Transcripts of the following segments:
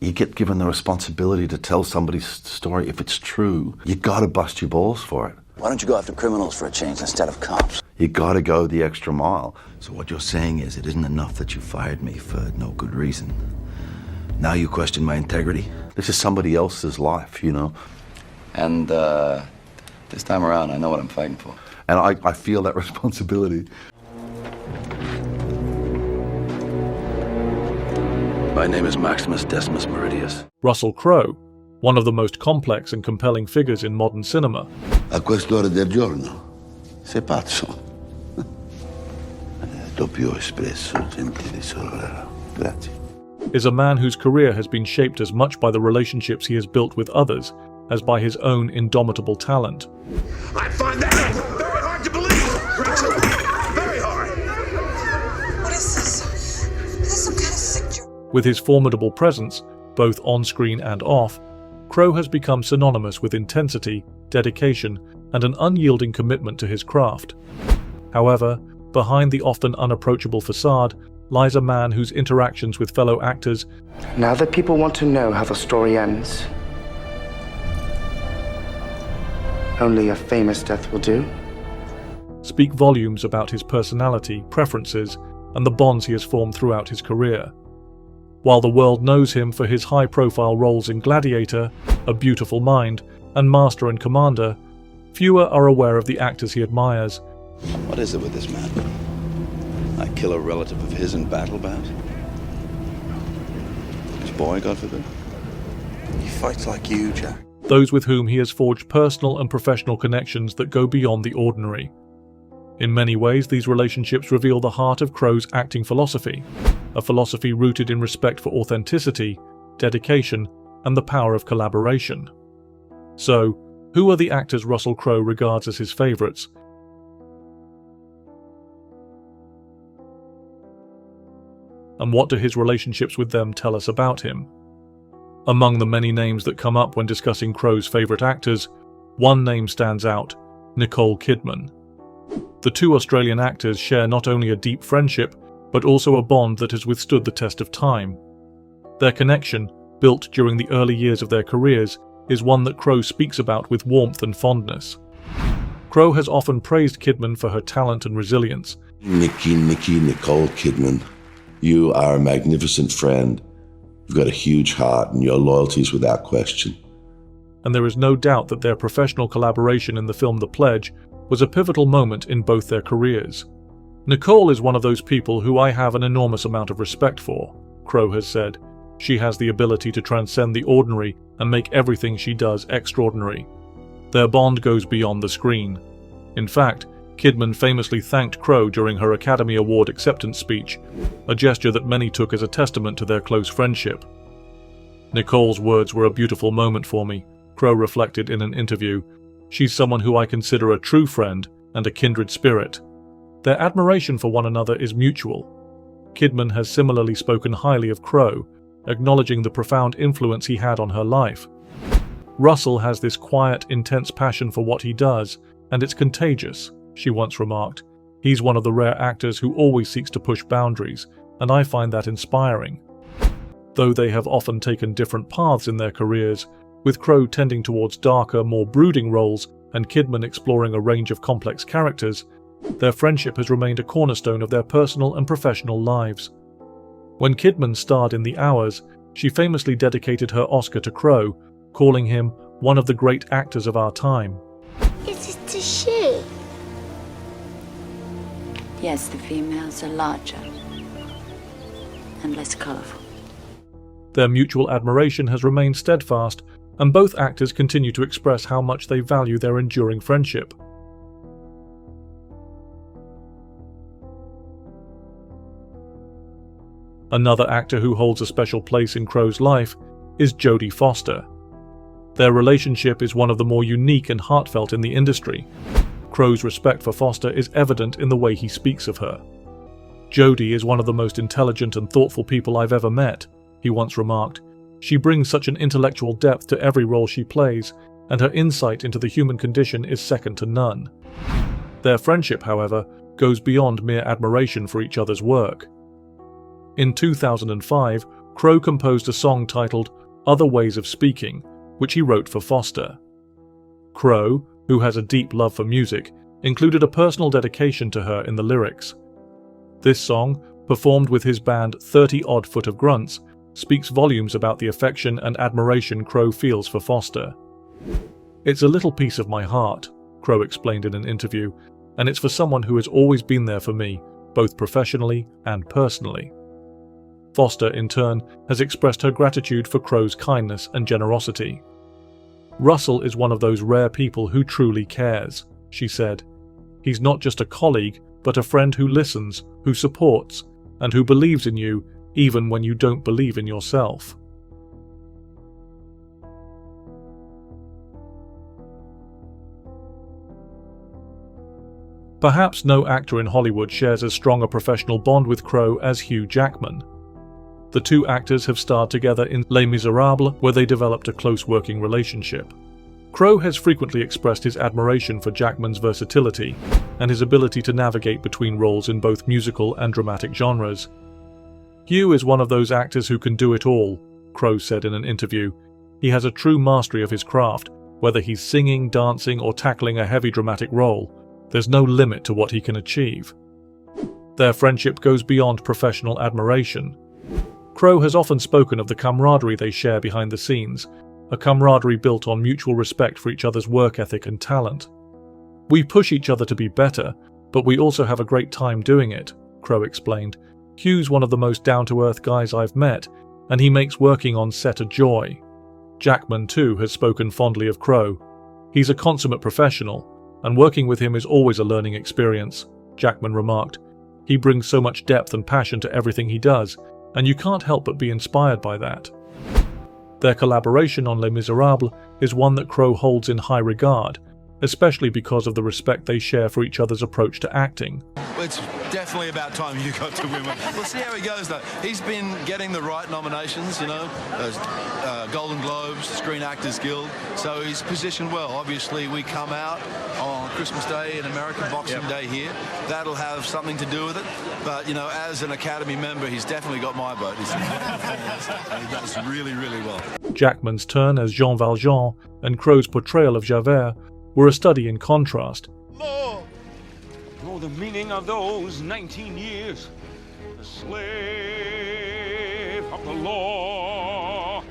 You get given the responsibility to tell somebody's story. If it's true, you gotta bust your balls for it. Why don't you go after criminals for a change instead of cops? You gotta go the extra mile. So what you're saying is it isn't enough that you fired me for no good reason. Now you question my integrity? This is somebody else's life, you know? And this time around, I know what I'm fighting for. And I feel that responsibility. My name is Maximus Decimus Meridius. Russell Crowe, one of the most complex and compelling figures in modern cinema. A quest'ora del giorno? Sei pazzo? Doppio espresso, gentile sorella. Grazie. Is a man whose career has been shaped as much by the relationships he has built with others as by his own indomitable talent. I find that very hard to believe, Rachel. Very hard. What is this? Is this some kind of sick joke? With his formidable presence, both on-screen and off, Crowe has become synonymous with intensity, dedication, and an unyielding commitment to his craft. However, behind the often unapproachable facade lies a man whose interactions with fellow actors, now that people want to know how the story ends, only a famous death will do. Speak volumes about his personality, preferences, and the bonds he has formed throughout his career. While the world knows him for his high-profile roles in Gladiator, A Beautiful Mind, and Master and Commander, fewer are aware of the actors he admires. What is it with this man? I kill a relative of his in battle, perhaps? His boy, God forbid? He fights like you, Jack. Those with whom he has forged personal and professional connections that go beyond the ordinary. In many ways, these relationships reveal the heart of Crowe's acting philosophy, a philosophy rooted in respect for authenticity, dedication, and the power of collaboration. So, who are the actors Russell Crowe regards as his favourites? And what do his relationships with them tell us about him? Among the many names that come up when discussing Crowe's favourite actors, one name stands out: Nicole Kidman. The two Australian actors share not only a deep friendship, but also a bond that has withstood the test of time. Their connection, built during the early years of their careers, is one that Crowe speaks about with warmth and fondness. Crowe has often praised Kidman for her talent and resilience. Nicole Kidman, you are a magnificent friend. You've got a huge heart and your loyalty is without question. And there is no doubt that their professional collaboration in the film The Pledge was a pivotal moment in both their careers. Nicole is one of those people who I have an enormous amount of respect for, Crowe has said. She has the ability to transcend the ordinary and make everything she does extraordinary. Their bond goes beyond the screen. In fact, Kidman famously thanked Crowe during her Academy Award acceptance speech, a gesture that many took as a testament to their close friendship. Nicole's words were a beautiful moment for me, Crowe reflected in an interview. She's someone who I consider a true friend and a kindred spirit. Their admiration for one another is mutual. Kidman has similarly spoken highly of Crowe, acknowledging the profound influence he had on her life. Russell has this quiet, intense passion for what he does, and it's contagious, she once remarked. He's one of the rare actors who always seeks to push boundaries, and I find that inspiring. Though they have often taken different paths in their careers, with Crowe tending towards darker, more brooding roles and Kidman exploring a range of complex characters, their friendship has remained a cornerstone of their personal and professional lives. When Kidman starred in The Hours, she famously dedicated her Oscar to Crowe, calling him one of the great actors of our time. Is it a shoe? Yes, the females are larger and less colourful. Their mutual admiration has remained steadfast, and both actors continue to express how much they value their enduring friendship. Another actor who holds a special place in Crowe's life is Jodie Foster. Their relationship is one of the more unique and heartfelt in the industry. Crowe's respect for Foster is evident in the way he speaks of her. Jodie is one of the most intelligent and thoughtful people I've ever met, he once remarked. She brings such an intellectual depth to every role she plays, and her insight into the human condition is second to none. Their friendship, however, goes beyond mere admiration for each other's work. In 2005, Crowe composed a song titled Other Ways of Speaking, which he wrote for Foster. Crowe, who has a deep love for music, included a personal dedication to her in the lyrics. This song, performed with his band 30-odd Foot of Grunts, speaks volumes about the affection and admiration Crowe feels for Foster. "It's a little piece of my heart," Crowe explained in an interview, "and it's for someone who has always been there for me, both professionally and personally." Foster, in turn, has expressed her gratitude for Crowe's kindness and generosity. "Russell is one of those rare people who truly cares," she said. "He's not just a colleague, but a friend who listens, who supports, and who believes in you even when you don't believe in yourself." Perhaps no actor in Hollywood shares as strong a professional bond with Crowe as Hugh Jackman. The two actors have starred together in Les Miserables, where they developed a close working relationship. Crowe has frequently expressed his admiration for Jackman's versatility and his ability to navigate between roles in both musical and dramatic genres. "Hugh is one of those actors who can do it all," Crowe said in an interview. "He has a true mastery of his craft, whether he's singing, dancing, or tackling a heavy dramatic role. There's no limit to what he can achieve." Their friendship goes beyond professional admiration. Crowe has often spoken of the camaraderie they share behind the scenes, a camaraderie built on mutual respect for each other's work ethic and talent. "We push each other to be better, but we also have a great time doing it," Crowe explained. "Hugh's one of the most down-to-earth guys I've met, and he makes working on set a joy." Jackman, too, has spoken fondly of Crowe. "He's a consummate professional, and working with him is always a learning experience," Jackman remarked. "He brings so much depth and passion to everything he does, and you can't help but be inspired by that." Their collaboration on Les Miserables is one that Crowe holds in high regard, especially because of the respect they share for each other's approach to acting. It's definitely about time you got to win one. We'll see how he goes, though. He's been getting the right nominations, Golden Globes, Screen Actors Guild, so he's positioned well. Obviously, we come out on Christmas Day in America, Boxing Day here. That'll have something to do with it. But, as an Academy member, he's definitely got my vote. And he does really, really well. Jackman's turn as Jean Valjean and Crowe's portrayal of Javert were a study in contrast. Lord, know the meaning of those 19 years, the slave of the law.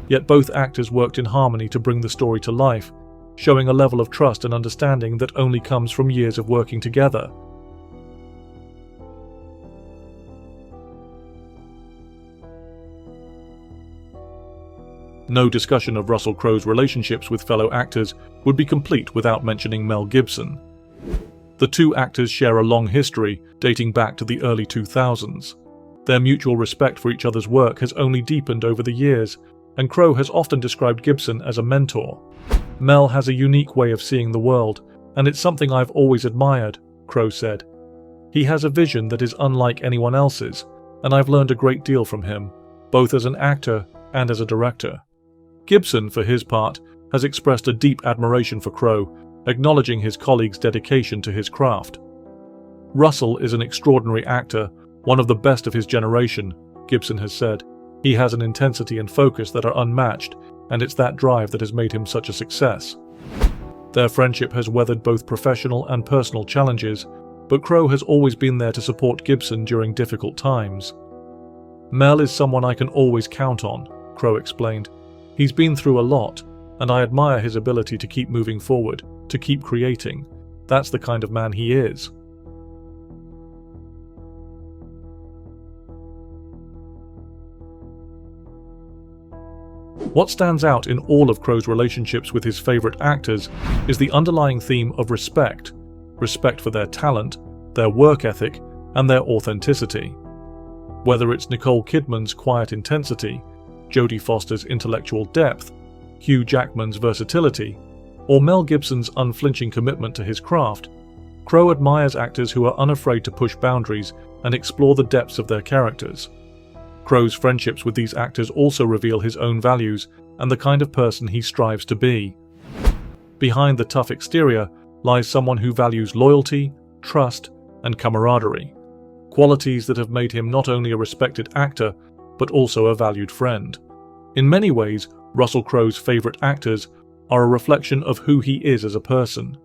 Yet both actors worked in harmony to bring the story to life, showing a level of trust and understanding that only comes from years of working together. No discussion of Russell Crowe's relationships with fellow actors would be complete without mentioning Mel Gibson. The two actors share a long history dating back to the early 2000s. Their mutual respect for each other's work has only deepened over the years, and Crowe has often described Gibson as a mentor. "Mel has a unique way of seeing the world, and it's something I've always admired," Crowe said. "He has a vision that is unlike anyone else's, and I've learned a great deal from him, both as an actor and as a director." Gibson, for his part, has expressed a deep admiration for Crowe, acknowledging his colleague's dedication to his craft. "Russell is an extraordinary actor, one of the best of his generation," Gibson has said. "He has an intensity and focus that are unmatched, and it's that drive that has made him such a success." Their friendship has weathered both professional and personal challenges, but Crowe has always been there to support Gibson during difficult times. "Mel is someone I can always count on," Crowe explained. "He's been through a lot, and I admire his ability to keep moving forward, to keep creating. That's the kind of man he is." What stands out in all of Crowe's relationships with his favourite actors is the underlying theme of respect. Respect for their talent, their work ethic, and their authenticity. Whether it's Nicole Kidman's quiet intensity, Jodie Foster's intellectual depth, Hugh Jackman's versatility, or Mel Gibson's unflinching commitment to his craft, Crowe admires actors who are unafraid to push boundaries and explore the depths of their characters. Crowe's friendships with these actors also reveal his own values and the kind of person he strives to be. Behind the tough exterior lies someone who values loyalty, trust, and camaraderie, qualities that have made him not only a respected actor, but also a valued friend. In many ways, Russell Crowe's favourite actors are a reflection of who he is as a person.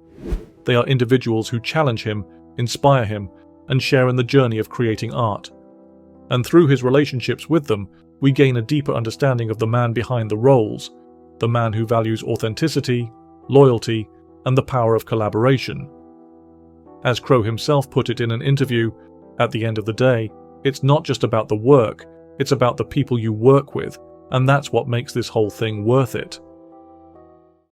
They are individuals who challenge him, inspire him, and share in the journey of creating art. And through his relationships with them, we gain a deeper understanding of the man behind the roles, the man who values authenticity, loyalty, and the power of collaboration. As Crowe himself put it in an interview, at the end of the day, it's not just about the work, it's about the people you work with, and that's what makes this whole thing worth it.